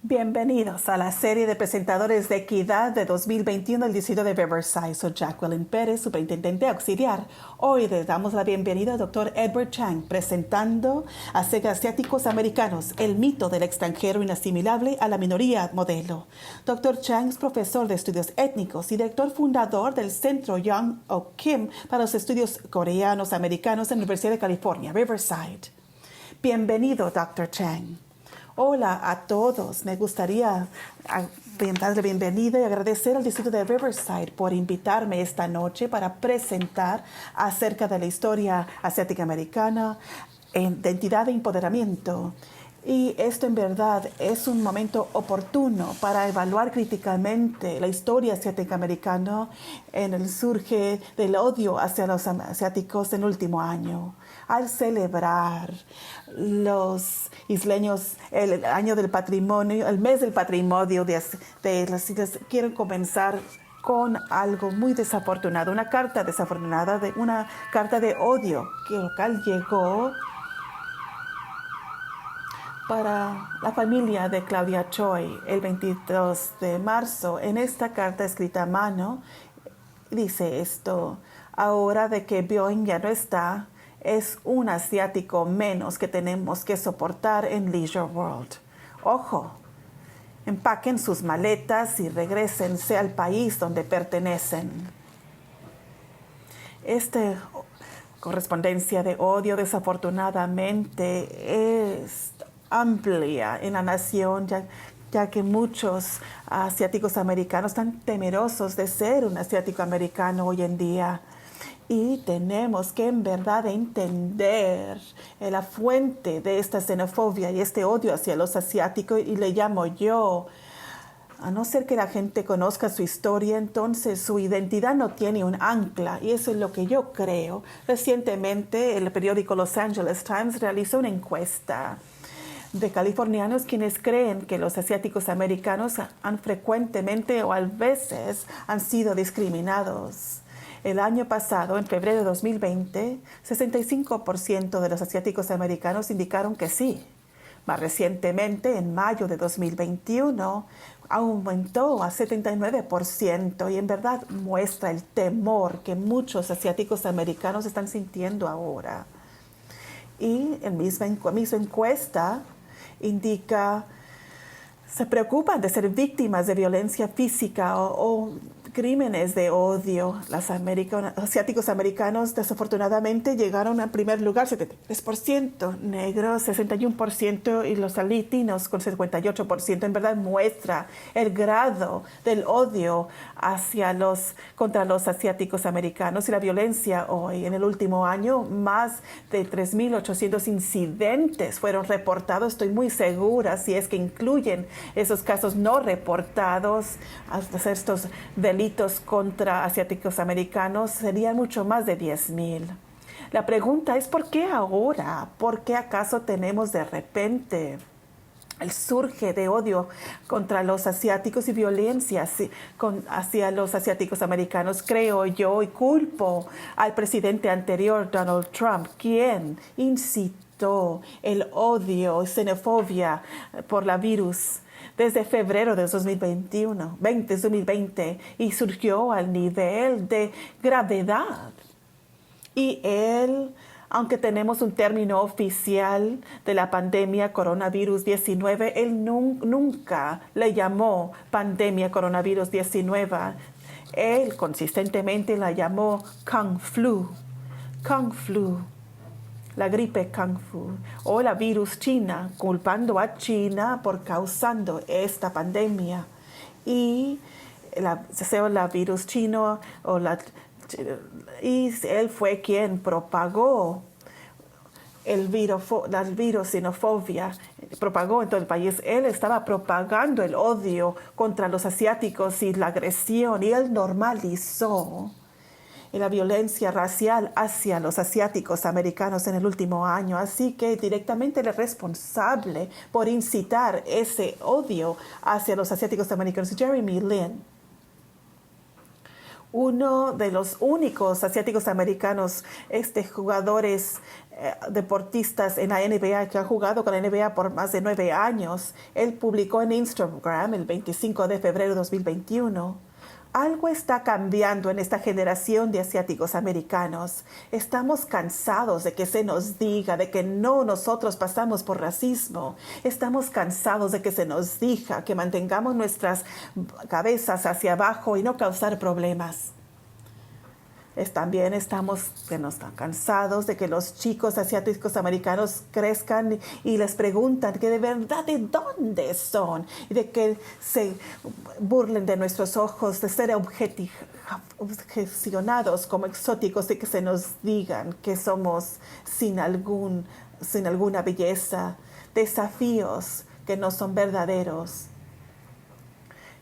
Bienvenidos a la serie de presentadores de Equidad de 2021 del distrito de Riverside. Soy Jacqueline Pérez, superintendente auxiliar. Hoy le damos la bienvenida al Dr. Edward Chang, presentando a asiáticos americanos, el mito del extranjero inasimilable a la minoría modelo. Dr. Chang es profesor de estudios étnicos y director fundador del Centro Young O Kim para los estudios coreanos americanos en la Universidad de California, Riverside. Bienvenido, Dr. Chang. Hola a todos. Me gustaría darle bienvenida y agradecer al distrito de Riverside por invitarme esta noche para presentar acerca de la historia asiática americana, identidad e empoderamiento. Y esto en verdad es un momento oportuno para evaluar críticamente la historia asiática americana en el surge del odio hacia los asiáticos en el último año. Al celebrar los isleños el año del patrimonio, el mes del patrimonio de las islas, quiero comenzar con algo muy desafortunado, una carta desafortunada, una carta de odio que local llegó para la familia de Claudia Choi el 22 de marzo. En esta carta escrita a mano dice esto: ahora de que Boeing ya no está, es un asiático menos que tenemos que soportar en Leisure World. Ojo, empaquen sus maletas y regrésense al país donde pertenecen. Esta correspondencia de odio desafortunadamente es amplia en la nación, ya que muchos asiáticos americanos están temerosos de ser un asiático americano hoy en día. Y tenemos que en verdad entender la fuente de esta xenofobia y este odio hacia los asiáticos, y le llamo yo. A no ser que la gente conozca su historia, entonces su identidad no tiene un ancla, y eso es lo que yo creo. Recientemente, el periódico Los Angeles Times realizó una encuesta de californianos quienes creen que los asiáticos americanos han frecuentemente o a veces han sido discriminados. El año pasado, en febrero de 2020, 65% de los asiáticos americanos indicaron que sí. Más recientemente, en mayo de 2021, aumentó a 79% y en verdad muestra el temor que muchos asiáticos americanos están sintiendo ahora. Y la misma encuesta indica se preocupan de ser víctimas de violencia física o crímenes de odio. Los asiáticos americanos desafortunadamente llegaron al primer lugar, 73%, negros 61% y los latinos con 58%. En verdad muestra el grado del odio contra los asiáticos americanos y la violencia hoy. En el último año, más de 3,800 incidentes fueron reportados. Estoy muy segura, si es que incluyen esos casos no reportados, hasta estos delitos contra asiáticos americanos, serían mucho más de 10,000. La pregunta es, ¿por qué ahora? ¿Por qué acaso tenemos de repente el surge de odio contra los asiáticos y violencia hacia los asiáticos americanos? Creo yo y culpo al presidente anterior, Donald Trump, quien incitó el odio y xenofobia por la virus desde febrero de 2020 y surgió al nivel de gravedad. Y él, aunque tenemos un término oficial de la pandemia coronavirus 19, él nunca le llamó pandemia coronavirus 19. Él consistentemente la llamó Kung Flu. Kung Flu. La gripe Kung Fu o la virus china, culpando a China por causando esta pandemia. Y la virus chino y él fue quien propagó la virus xenofobia, propagó en todo el país. Él estaba propagando el odio contra los asiáticos y la agresión, y él normalizó la violencia racial hacia los asiáticos americanos en el último año. Así que directamente el responsable por incitar ese odio hacia los asiáticos americanos, Jeremy Lin, uno de los únicos asiáticos americanos jugadores deportistas en la NBA que ha jugado con la NBA por más de 9 años. Él publicó en Instagram el 25 de febrero de 2021. Algo está cambiando en esta generación de asiáticos americanos. Estamos cansados de que se nos diga de que no nosotros pasamos por racismo. Estamos cansados de que se nos diga que mantengamos nuestras cabezas hacia abajo y no causar problemas. También estamos cansados de que los chicos asiáticos americanos crezcan y les preguntan que de verdad de dónde son y de que se burlen de nuestros ojos, de ser objecionados como exóticos, de que se nos digan que somos sin alguna belleza, desafíos que no son verdaderos.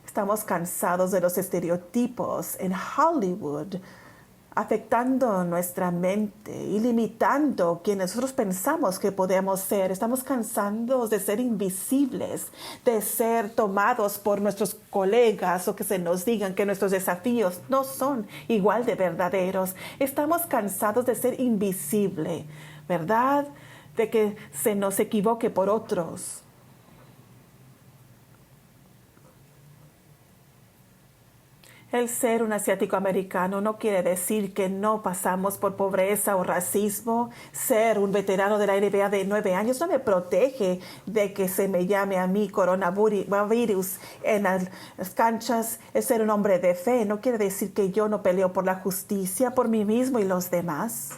Estamos cansados de los estereotipos en Hollywood, afectando nuestra mente y limitando quien nosotros pensamos que podemos ser. Estamos cansados de ser invisibles, de ser tomados por nuestros colegas o que se nos digan que nuestros desafíos no son igual de verdaderos. Estamos cansados de ser invisible, ¿verdad? De que se nos equivoque por otros. El ser un asiático americano no quiere decir que no pasamos por pobreza o racismo. Ser un veterano de la NBA de 9 años no me protege de que se me llame a mí coronavirus en las canchas. El ser un hombre de fe no quiere decir que yo no peleo por la justicia, por mí mismo y los demás.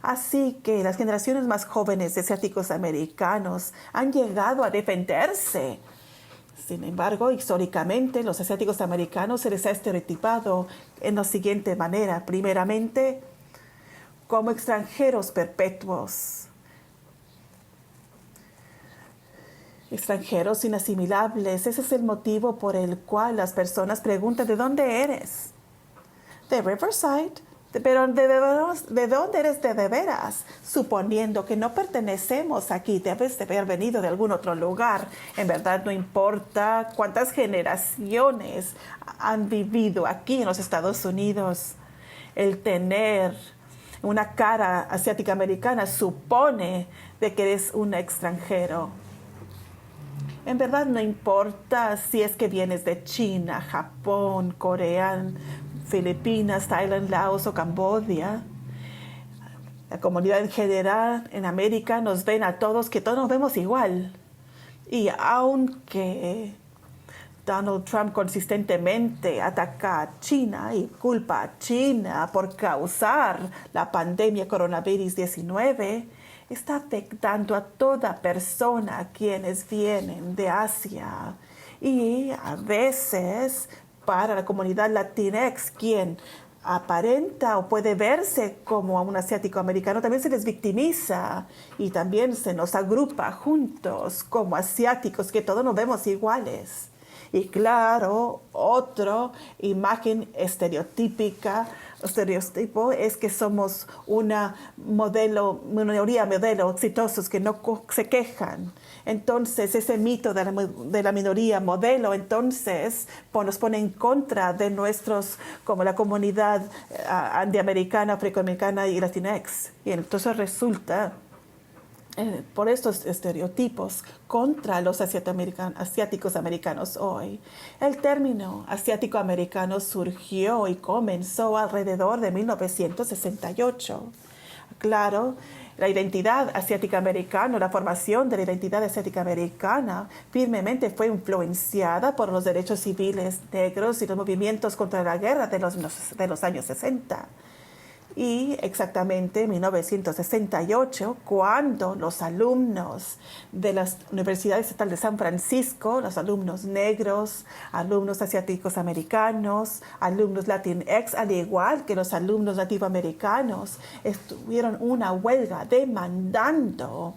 Así que las generaciones más jóvenes de asiáticos americanos han llegado a defenderse. Sin embargo, históricamente, los asiáticos americanos se les ha estereotipado en la siguiente manera. Primeramente, como extranjeros perpetuos. Extranjeros inasimilables. Ese es el motivo por el cual las personas preguntan, ¿de dónde eres? De Riverside. Pero ¿de dónde eres de veras? Suponiendo que no pertenecemos aquí, debes de haber venido de algún otro lugar. En verdad no importa cuántas generaciones han vivido aquí en los Estados Unidos. El tener una cara asiática americana supone de que eres un extranjero. En verdad no importa si es que vienes de China, Japón, Corea, Filipinas, Tailandia, Laos o Camboya. La comunidad en general en América nos ven a todos que todos nos vemos igual. Y aunque Donald Trump consistentemente ataca a China y culpa a China por causar la pandemia coronavirus 19, está afectando a toda persona quienes vienen de Asia. Y a veces para la comunidad Latinx, quien aparenta o puede verse como un asiático americano, también se les victimiza y también se nos agrupa juntos como asiáticos, que todos nos vemos iguales. Y claro, otra imagen estereotipo es que somos una minoría modelo exitosos que no se quejan. Entonces, ese mito de la minoría modelo, entonces, nos pone en contra de nuestros, como la comunidad andiamericana, afroamericana y latinx. Y entonces resulta, por estos estereotipos contra los asiáticos americanos hoy. El término asiático americano surgió y comenzó alrededor de 1968. Claro, la identidad asiática americana, la formación de la identidad asiática americana firmemente fue influenciada por los derechos civiles negros y los movimientos contra la guerra de los años 60. Y exactamente en 1968, cuando los alumnos de las universidades estatales de San Francisco, los alumnos negros, alumnos asiáticos americanos, alumnos latinx, al igual que los alumnos nativoamericanos, estuvieron una huelga demandando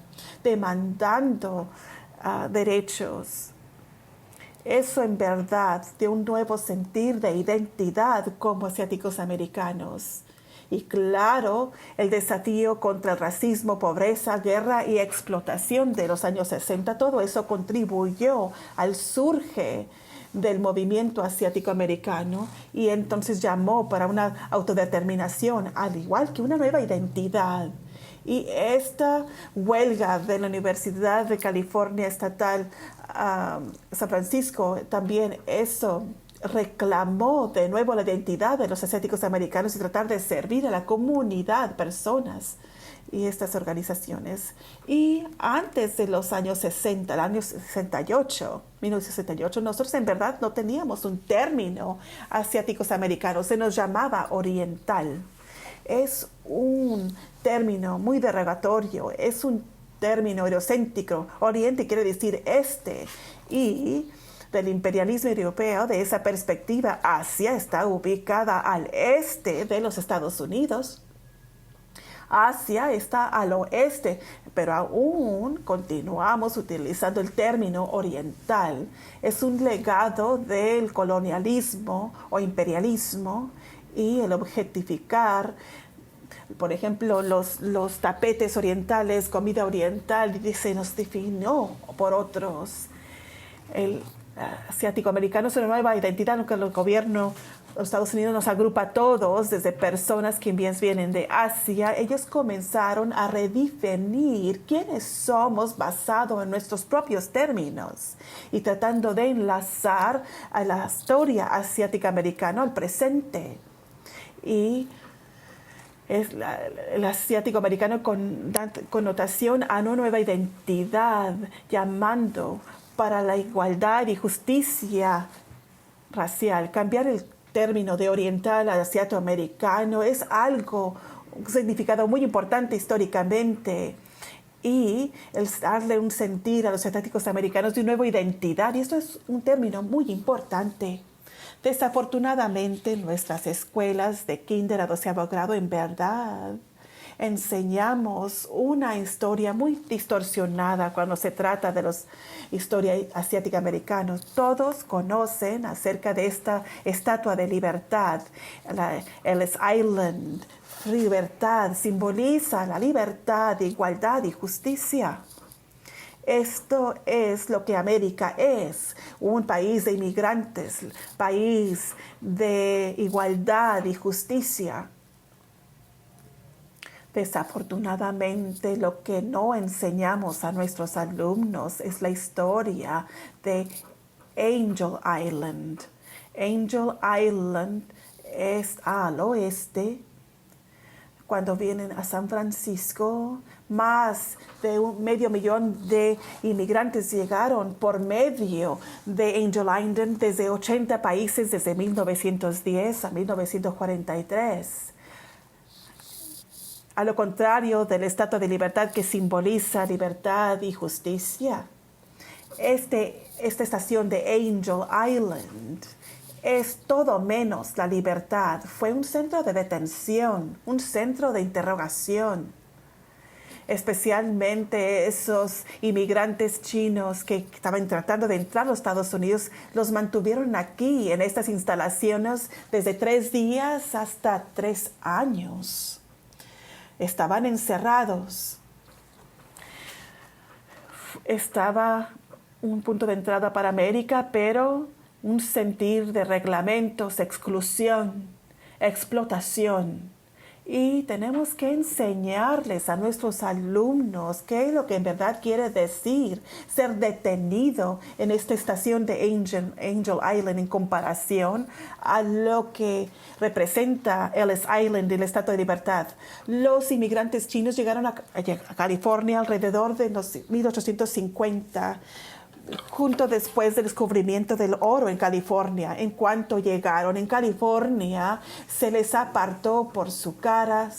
derechos. Eso en verdad de un nuevo sentir de identidad como asiáticos americanos. Y claro, el desafío contra el racismo, pobreza, guerra y explotación de los años 60, todo eso contribuyó al surge del movimiento asiático-americano y entonces llamó para una autodeterminación, al igual que una nueva identidad. Y esta huelga de la Universidad de California Estatal San Francisco, también eso reclamó de nuevo la identidad de los asiáticos americanos y tratar de servir a la comunidad, personas y estas organizaciones. Y antes de los años 60, el año 68, 1968, nosotros en verdad no teníamos un término asiáticos americanos, se nos llamaba oriental. Es un término muy derogatorio, es un término eurocéntrico. Oriente quiere decir este, y del imperialismo europeo, de esa perspectiva, Asia está ubicada al este de los Estados Unidos. Asia está al oeste, pero aún continuamos utilizando el término oriental. Es un legado del colonialismo o imperialismo y el objetificar, por ejemplo, los tapetes orientales, comida oriental, se nos definió por otros. El asiático americano es una nueva identidad, aunque el gobierno de los Estados Unidos nos agrupa a todos, desde personas que bien vienen de Asia. Ellos comenzaron a redefinir quiénes somos basado en nuestros propios términos y tratando de enlazar a la historia asiática americana al presente. Y es el asiático americano con connotación a una nueva identidad, llamando para la igualdad y justicia racial. Cambiar el término de oriental a asiatoamericano es algo, un significado muy importante históricamente, y el darle un sentir a los asiáticos americanos de una nueva identidad, y esto es un término muy importante. Desafortunadamente, nuestras escuelas de kinder a 12º grado en verdad enseñamos una historia muy distorsionada cuando se trata de la historia asiática americana. Todos conocen acerca de esta estatua de libertad, Ellis Island. Libertad simboliza la libertad, igualdad y justicia. Esto es lo que América es, un país de inmigrantes, país de igualdad y justicia. Desafortunadamente, lo que no enseñamos a nuestros alumnos es la historia de Angel Island. Angel Island es al oeste. Cuando vienen a San Francisco, más de 500,000 de inmigrantes llegaron por medio de Angel Island desde 80 países desde 1910 a 1943. A lo contrario de la Estatua de Libertad que simboliza libertad y justicia, esta estación de Angel Island es todo menos la libertad. Fue un centro de detención, un centro de interrogación. Especialmente esos inmigrantes chinos que estaban tratando de entrar a los Estados Unidos, los mantuvieron aquí en estas instalaciones desde 3 días hasta 3 años. Estaban encerrados. Estaba un punto de entrada para América, pero un sentir de reglamentos, exclusión, explotación. Y tenemos que enseñarles a nuestros alumnos qué es lo que en verdad quiere decir ser detenido en esta estación de Angel Island en comparación a lo que representa Ellis Island y la Estatua de Libertad. Los inmigrantes chinos llegaron a California alrededor de los 1850, junto después del descubrimiento del oro en California. En cuanto llegaron en California, se les apartó por su cara.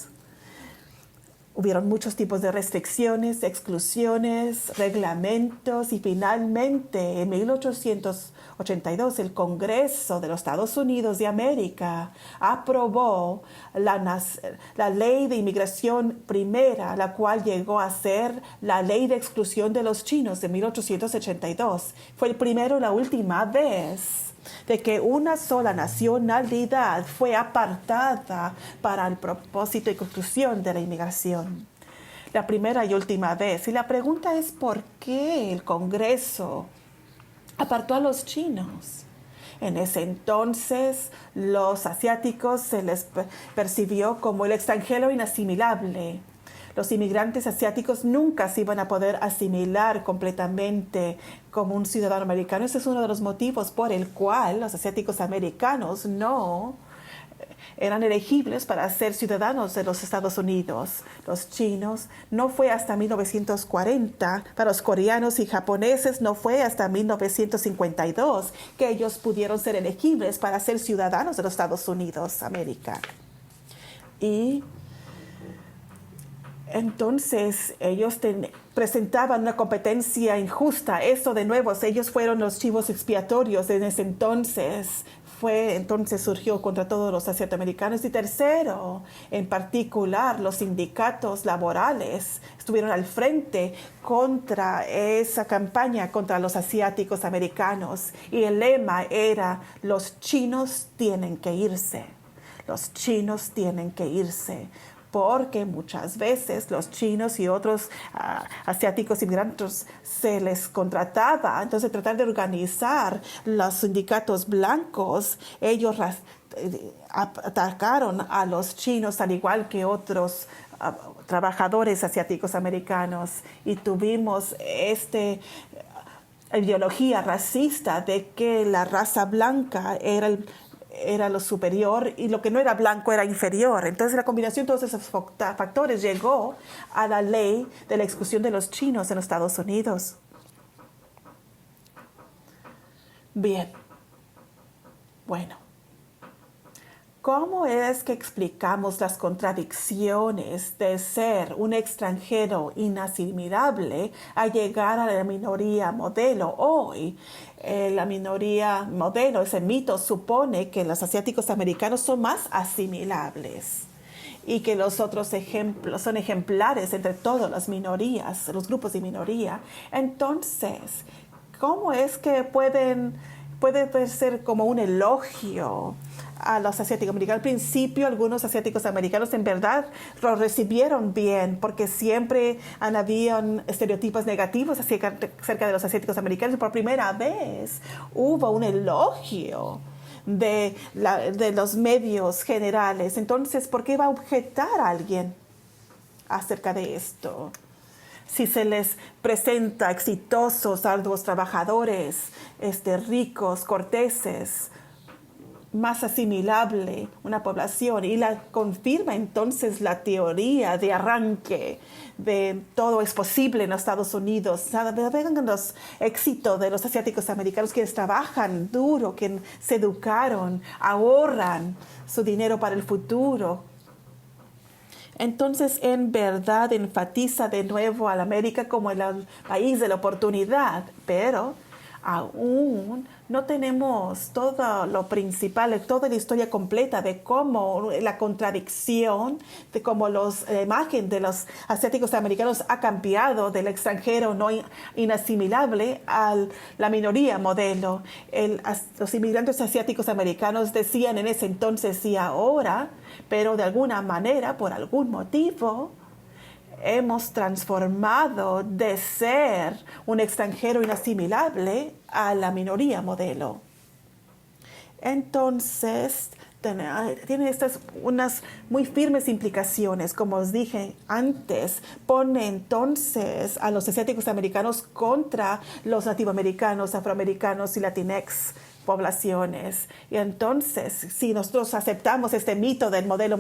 Hubieron muchos tipos de restricciones, exclusiones, reglamentos y finalmente en 1882 el Congreso de los Estados Unidos de América aprobó la ley de inmigración primera, la cual llegó a ser la ley de exclusión de los chinos de 1882. Fue el primero y la última vez de que una sola nacionalidad fue apartada para el propósito y conclusión de la inmigración. La primera y última vez. Y la pregunta es ¿por qué el Congreso apartó a los chinos? En ese entonces, los asiáticos se les percibió como el extranjero inasimilable. los inmigrantes asiáticos nunca se iban a poder asimilar completamente como un ciudadano americano. Ese es uno de los motivos por el cual los asiáticos americanos no eran elegibles para ser ciudadanos de los Estados Unidos. Los chinos no fue hasta 1940, para los coreanos y japoneses no fue hasta 1952 que ellos pudieron ser elegibles para ser ciudadanos de los Estados Unidos, América. Y entonces ellos presentaban una competencia injusta. Eso de nuevo, ellos fueron los chivos expiatorios en ese entonces. Entonces surgió contra todos los asiatoamericanos. Y tercero, en particular, los sindicatos laborales estuvieron al frente contra esa campaña contra los asiáticos americanos. Y el lema era: los chinos tienen que irse. Los chinos tienen que irse. Porque muchas veces los chinos y otros asiáticos inmigrantes se les contrataba. Entonces, tratar de organizar los sindicatos blancos, ellos atacaron a los chinos al igual que otros trabajadores asiáticos americanos. Y tuvimos ideología racista de que la raza blanca era lo superior y lo que no era blanco era inferior. Entonces la combinación de todos esos factores llegó a la ley de la exclusión de los chinos en los Estados Unidos. Bien. Bueno. ¿Cómo es que explicamos las contradicciones de ser un extranjero inasimilable a llegar a la minoría modelo? Hoy, la minoría modelo, ese mito, supone que los asiáticos americanos son más asimilables y que los otros ejemplos son ejemplares entre todas las minorías, los grupos de minoría. Entonces, ¿cómo es que puede ser como un elogio a los asiáticos americanos? Al principio, algunos asiáticos americanos en verdad lo recibieron bien, porque siempre habían estereotipos negativos acerca de los asiáticos americanos. Por primera vez hubo un elogio de los medios generales. Entonces, ¿por qué va a objetar a alguien acerca de esto? Si se les presenta exitosos, arduos trabajadores, ricos, corteses, más asimilable una población, y la confirma entonces la teoría de arranque de todo es posible en los Estados Unidos. Vean los éxitos de los asiáticos americanos, quienes trabajan duro, quienes se educaron, ahorran su dinero para el futuro. Entonces, en verdad, enfatiza de nuevo a la América como el país de la oportunidad, pero aún no tenemos todo lo principal, toda la historia completa de cómo la contradicción, de cómo la imagen de los asiáticos americanos ha cambiado del extranjero no inasimilable a la minoría modelo. Los inmigrantes asiáticos americanos decían en ese entonces y ahora, pero de alguna manera, por algún motivo, hemos transformado de ser un extranjero inasimilable a la minoría modelo. Entonces, tiene estas unas muy firmes implicaciones. Como os dije antes, pone entonces a los asiáticos americanos contra los nativoamericanos, afroamericanos y latinex poblaciones. Y entonces, si nosotros aceptamos este mito del modelo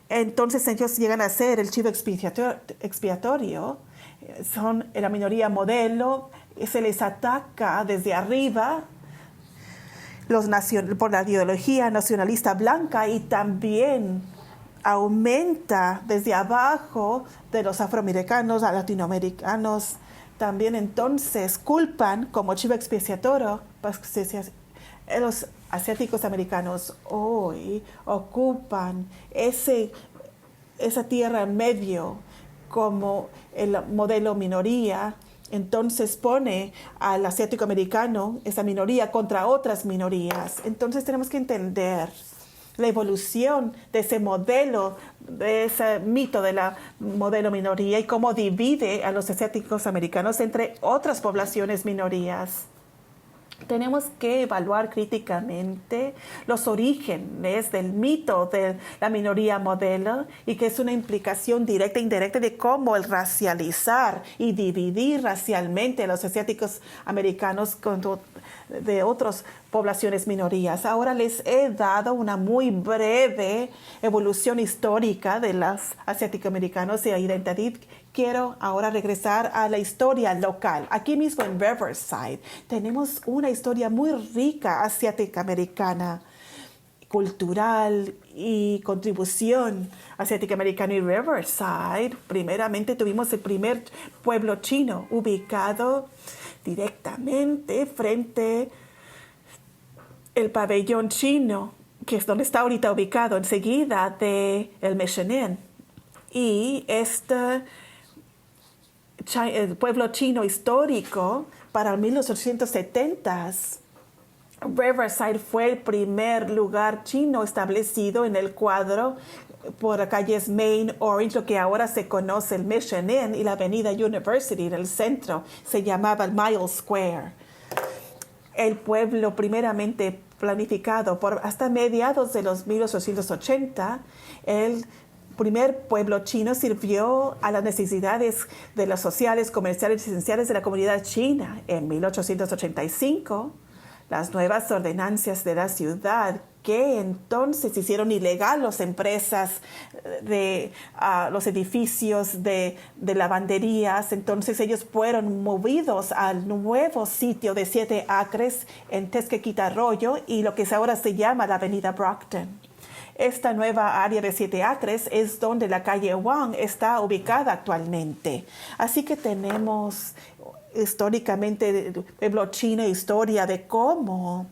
entonces ellos llegan a ser el chivo expiatorio, son la minoría modelo, se les ataca desde arriba por la ideología nacionalista blanca, y también aumenta desde abajo de los afroamericanos a latinoamericanos. También entonces culpan como chivo expiatorio los asiáticos americanos hoy ocupan esa tierra en medio como el modelo minoría. Entonces pone al asiático americano, esa minoría, contra otras minorías. Entonces tenemos que entender la evolución de ese modelo, de ese mito de la modelo minoría, y cómo divide a los asiáticos americanos entre otras poblaciones minorías. Tenemos que evaluar críticamente los orígenes del mito de la minoría modelo y que es una implicación directa e indirecta de cómo el racializar y dividir racialmente a los asiáticos americanos de otras poblaciones minorías. Ahora les he dado una muy breve evolución histórica de los asiático-americanos y la identidad. Quiero ahora regresar a la historia local. Aquí mismo en Riverside tenemos una historia muy rica asiática-americana, cultural y contribución asiática-americana. Y Riverside, primeramente tuvimos el primer pueblo chino ubicado directamente frente al pabellón chino, que es donde está ahorita ubicado, enseguida de el Meshenen. Y el pueblo chino histórico para 1870s. Riverside fue el primer lugar chino establecido en el cuadro por calles Main, Orange, lo que ahora se conoce el Mission Inn, y la avenida University en el centro. Se llamaba el Mile Square. El pueblo primeramente planificado por hasta mediados de los 1880, el primer pueblo chino sirvió a las necesidades de los sociales, comerciales y esenciales de la comunidad china. En 1885, las nuevas ordenanzas de la ciudad, que entonces hicieron ilegal las empresas de los edificios de lavanderías, entonces ellos fueron movidos al nuevo sitio de 7 acres en Tezquequita Arroyo y lo que ahora se llama la avenida Brockton. Esta nueva área de 7 acres es donde la calle Wang está ubicada actualmente. Así que tenemos históricamente el pueblo chino, historia de cómo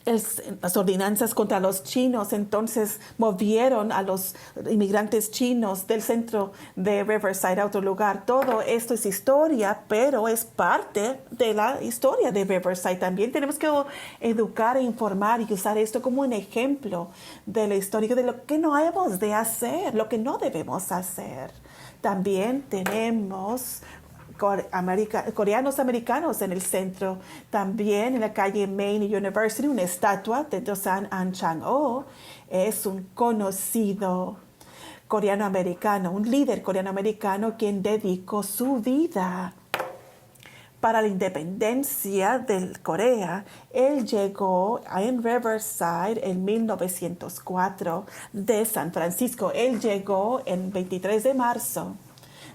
las ordenanzas contra los chinos entonces movieron a los inmigrantes chinos del centro de Riverside a otro lugar. Todo esto es historia, pero es parte de la historia de Riverside. También tenemos que educar e informar y usar esto como un ejemplo de la historia de lo que no hemos de hacer, lo que no debemos hacer. También tenemos coreanos americanos en el centro. También en la calle Main University, una estatua de Dosan An Chang-o. Es un conocido coreano-americano, un líder coreano-americano quien dedicó su vida para la independencia de Corea. Él llegó en Riverside en 1904 de San Francisco. Él llegó el 23 de marzo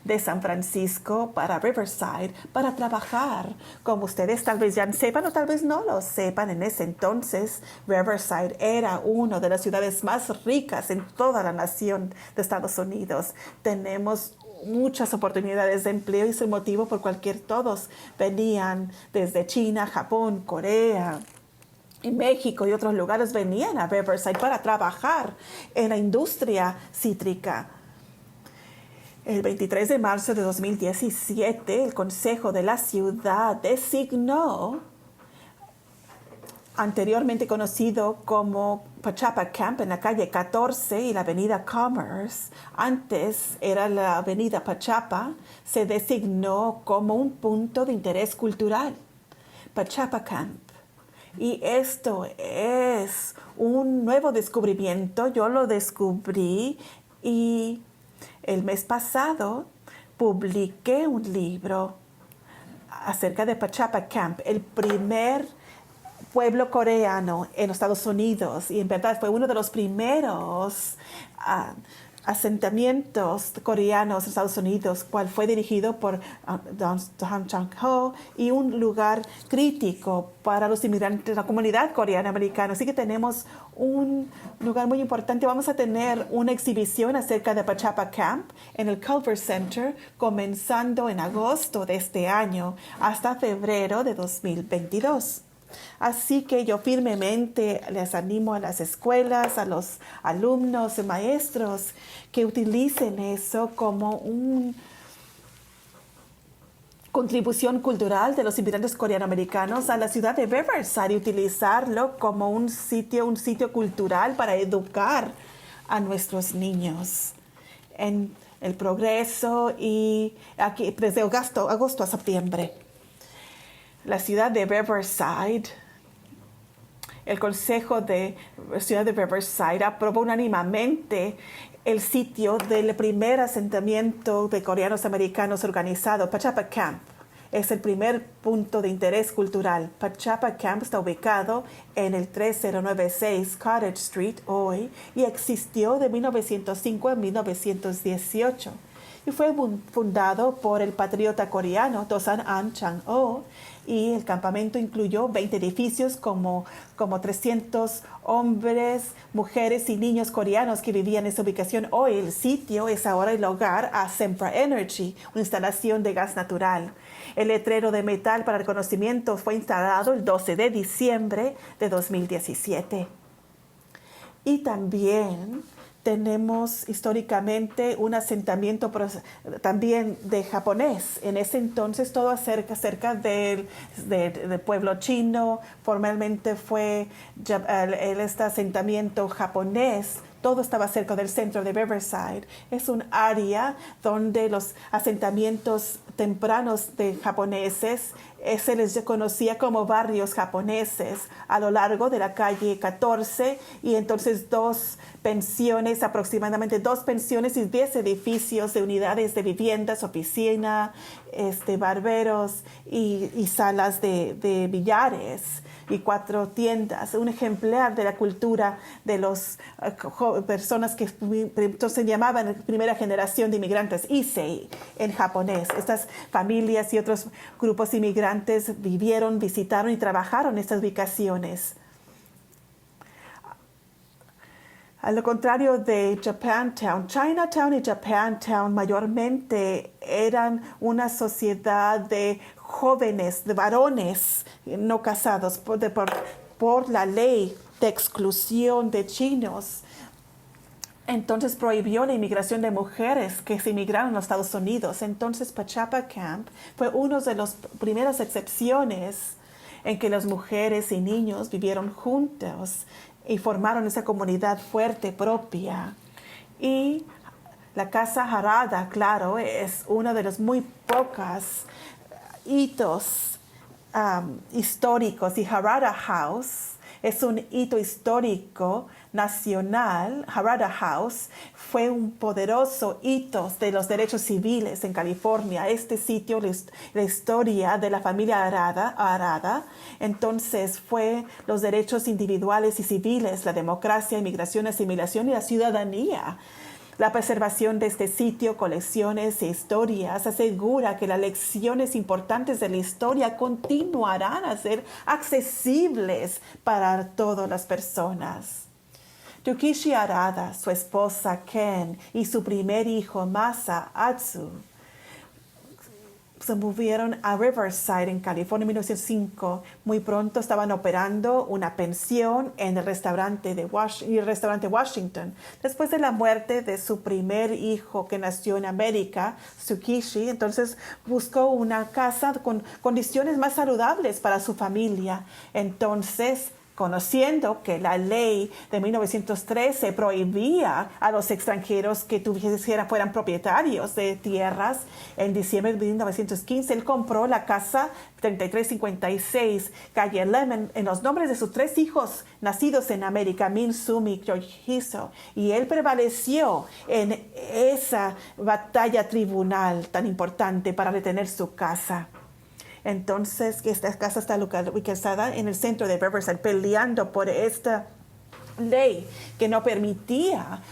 de San Francisco para Riverside para trabajar. Como ustedes tal vez ya sepan o tal vez no lo sepan, en ese entonces Riverside era una de las ciudades más ricas en toda la nación de Estados Unidos. Tenemos muchas oportunidades de empleo y es el motivo por cualquier todos venían desde China, Japón, Corea y México y otros lugares, venían a Riverside para trabajar en la industria cítrica. El 23 de marzo de 2017, el Consejo de la Ciudad designó, anteriormente conocido como Pachapa Camp, en la calle 14 y la avenida Commerce, antes era la avenida Pachapa, se designó como un punto de interés cultural, Pachapa Camp. Y esto es un nuevo descubrimiento. Yo lo descubrí y el mes pasado publiqué un libro acerca de Pachapa Camp, el primer pueblo coreano en los Estados Unidos, y en verdad fue uno de los primeros asentamientos coreanos en Estados Unidos, cual fue dirigido por Don Chang-ho, y un lugar crítico para los inmigrantes de la comunidad coreana-americana. Así que tenemos un lugar muy importante. Vamos a tener una exhibición acerca de Pachapa Camp en el Culver Center, comenzando en agosto de este año hasta febrero de 2022. Así que yo firmemente les animo a las escuelas, a los alumnos y maestros que utilicen eso como una contribución cultural de los inmigrantes coreano-americanos a la ciudad de Riverside y utilizarlo como un sitio cultural para educar a nuestros niños en el progreso y aquí desde agosto a septiembre. la ciudad de Riverside, el Consejo de Ciudad de Riverside aprobó unánimemente el sitio del primer asentamiento de coreanos americanos organizado, Pachapa Camp. Es el primer punto de interés cultural. Pachapa Camp está ubicado en el 3096 Cottage Street hoy y existió de 1905 a 1918. Y fue fundado por el patriota coreano Dosan An Chang-ho, y el campamento incluyó 20 edificios como 300 hombres, mujeres y niños coreanos que vivían en esa ubicación. Hoy el sitio es ahora el hogar a Sempra Energy, una instalación de gas natural. El letrero de metal para reconocimiento fue instalado el 12 de diciembre de 2017. Y también tenemos históricamente un asentamiento también de japonés. En ese entonces todo cerca del pueblo chino, formalmente fue este asentamiento japonés. Todo estaba cerca del centro de Riverside. Es un área donde los asentamientos tempranos de japoneses se les conocía como barrios japoneses a lo largo de la calle 14, y entonces aproximadamente dos pensiones y 10 edificios de unidades de viviendas, oficina, barberos y salas de billares y 4 tiendas. Un ejemplar de la cultura de las personas que entonces se llamaban primera generación de inmigrantes, Issei en japonés. Estas familias y otros grupos inmigrantes vivieron, visitaron y trabajaron en estas ubicaciones. A lo contrario de Japantown, Chinatown y Japantown mayormente eran una sociedad de jóvenes, de varones no casados por la ley de exclusión de chinos. Entonces prohibió la inmigración de mujeres que se inmigraron a los Estados Unidos. Entonces Pachapa Camp fue una de las primeras excepciones en que las mujeres y niños vivieron juntos y formaron esa comunidad fuerte propia. Y la Casa Harada, claro, es una de los muy pocos hitos históricos, y Harada House es un hito histórico nacional. Harada House fue un poderoso hito de los derechos civiles en California. Este sitio, la historia de la familia Harada, entonces fue los derechos individuales y civiles, la democracia, inmigración, asimilación y la ciudadanía. La preservación de este sitio, colecciones e historias asegura que las lecciones importantes de la historia continuarán a ser accesibles para todas las personas. Yukishi Harada, su esposa Ken y su primer hijo Masa Atsu se movieron a Riverside en California en 1905. Muy pronto estaban operando una pensión en el restaurante Washington. Después de la muerte de su primer hijo que nació en América, Tsukishi, entonces buscó una casa con condiciones más saludables para su familia. Entonces, conociendo que la ley de 1913 prohibía a los extranjeros que fueran propietarios de tierras, en diciembre de 1915 él compró la casa 3356, calle Lemon, en los nombres de sus 3 hijos nacidos en América, Min, Sumi y Yoihiso, y él prevaleció en esa batalla tribunal tan importante para retener su casa. Entonces, esta casa está ubicada en el centro de Riverside, peleando por esta ley que no prohibía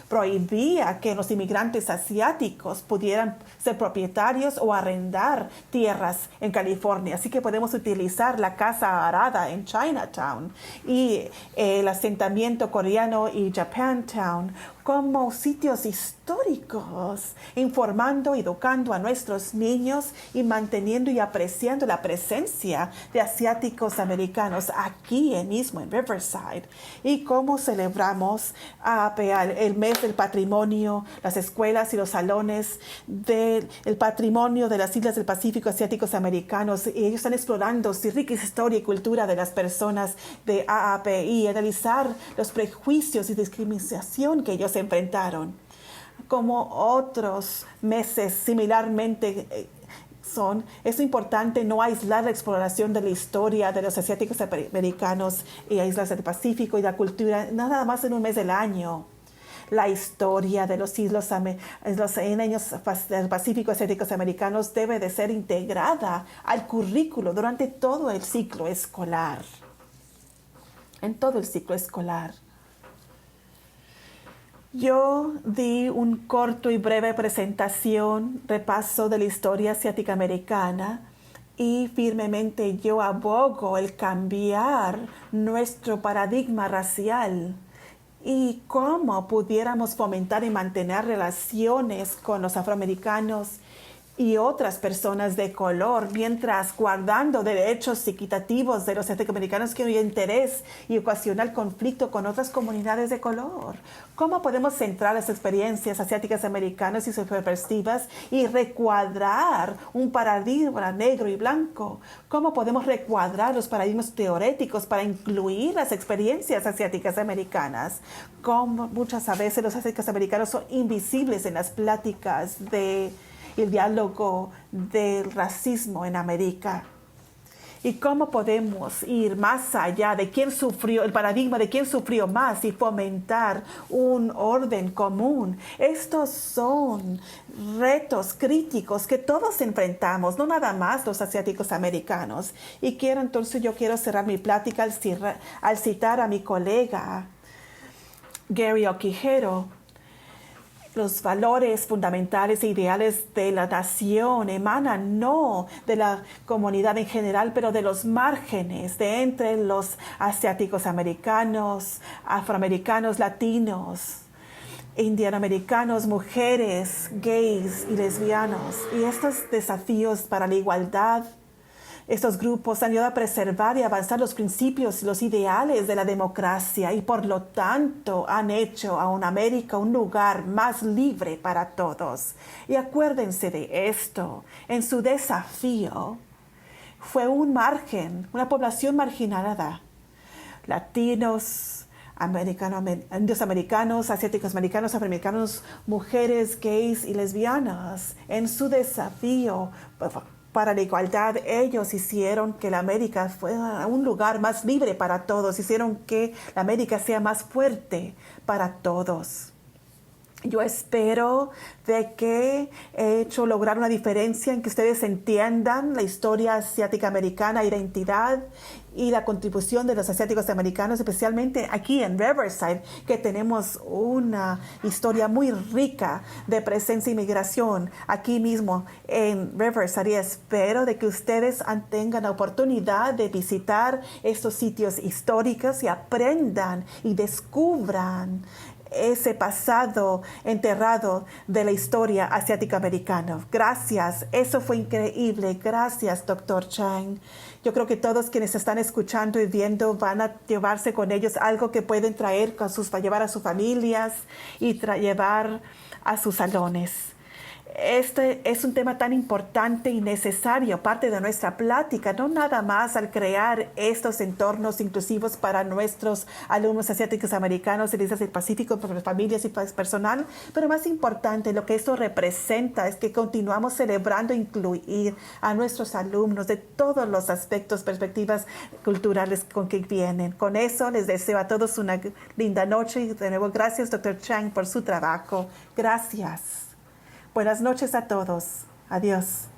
que los inmigrantes asiáticos pudieran ser propietarios o arrendar tierras en California. Así que podemos utilizar la Casa Harada en Chinatown y el asentamiento coreano y Japantown como sitios históricos, informando y educando a nuestros niños y manteniendo y apreciando la presencia de asiáticos americanos aquí mismo en Riverside. Y cómo celebramos el mes del patrimonio, las escuelas y los salones del patrimonio de las islas del Pacífico asiáticos americanos. Y ellos están explorando su rica historia y cultura de las personas de AAPI, analizar los prejuicios y discriminación que ellos enfrentaron. Como otros meses similarmente Es importante no aislar la exploración de la historia de los asiáticos americanos y islas del Pacífico y la cultura nada más en un mes del año. La historia de los isleños del Pacífico asiáticos americanos debe de ser integrada al currículo durante todo el ciclo escolar. En todo el ciclo escolar. Yo di un corto y breve presentación, repaso de la historia asiática americana y firmemente yo abogo el cambiar nuestro paradigma racial y cómo pudiéramos fomentar y mantener relaciones con los afroamericanos y otras personas de color, mientras guardando derechos equitativos de los asiáticos-americanos que hay interés y ocasionar conflicto con otras comunidades de color. ¿Cómo podemos centrar las experiencias asiáticas americanas y sus perspectivas y recuadrar un paradigma negro y blanco? ¿Cómo podemos recuadrar los paradigmas teóricos para incluir las experiencias asiáticas americanas? Como muchas veces los asiáticos americanos son invisibles en las pláticas el diálogo del racismo en América. ¿Y cómo podemos ir más allá de quién sufrió, el paradigma de quién sufrió más y fomentar un orden común? Estos son retos críticos que todos enfrentamos, no nada más los asiáticos americanos. Y yo quiero cerrar mi plática al citar a mi colega Gary Okihiro. Los valores fundamentales e ideales de la nación emanan no de la comunidad en general, pero de los márgenes, de entre los asiáticos americanos, afroamericanos, latinos, indianoamericanos, mujeres, gays y lesbianos. Y estos desafíos para la igualdad, estos grupos han ayudado a preservar y avanzar los principios y los ideales de la democracia y por lo tanto han hecho a una América un lugar más libre para todos. Y acuérdense de esto, en su desafío fue un margen, una población marginada, latinos, indios americanos, asiáticos americanos, afroamericanos, mujeres, gays y lesbianas. En su desafío para la igualdad, ellos hicieron que la América fuera un lugar más libre para todos, hicieron que la América sea más fuerte para todos. Yo espero de que he hecho lograr una diferencia en que ustedes entiendan la historia asiática americana, identidad y la contribución de los asiáticos americanos, especialmente aquí en Riverside, que tenemos una historia muy rica de presencia y migración aquí mismo en Riverside. Y espero de que ustedes tengan la oportunidad de visitar estos sitios históricos y aprendan y descubran ese pasado enterrado de la historia asiática americana. Gracias, eso fue increíble. Gracias, Dr. Chang. Yo creo que todos quienes están escuchando y viendo van a llevarse con ellos algo que pueden traer para llevar a sus familias y llevar a sus salones. Este es un tema tan importante y necesario, parte de nuestra plática, no nada más al crear estos entornos inclusivos para nuestros alumnos asiáticos americanos en Islas del Pacífico, para las familias y para el personal, pero más importante, lo que esto representa es que continuamos celebrando e incluir a nuestros alumnos de todos los aspectos, perspectivas culturales con que vienen. Con eso les deseo a todos una linda noche y de nuevo gracias, Dr. Chang, por su trabajo. Gracias. Buenas noches a todos. Adiós.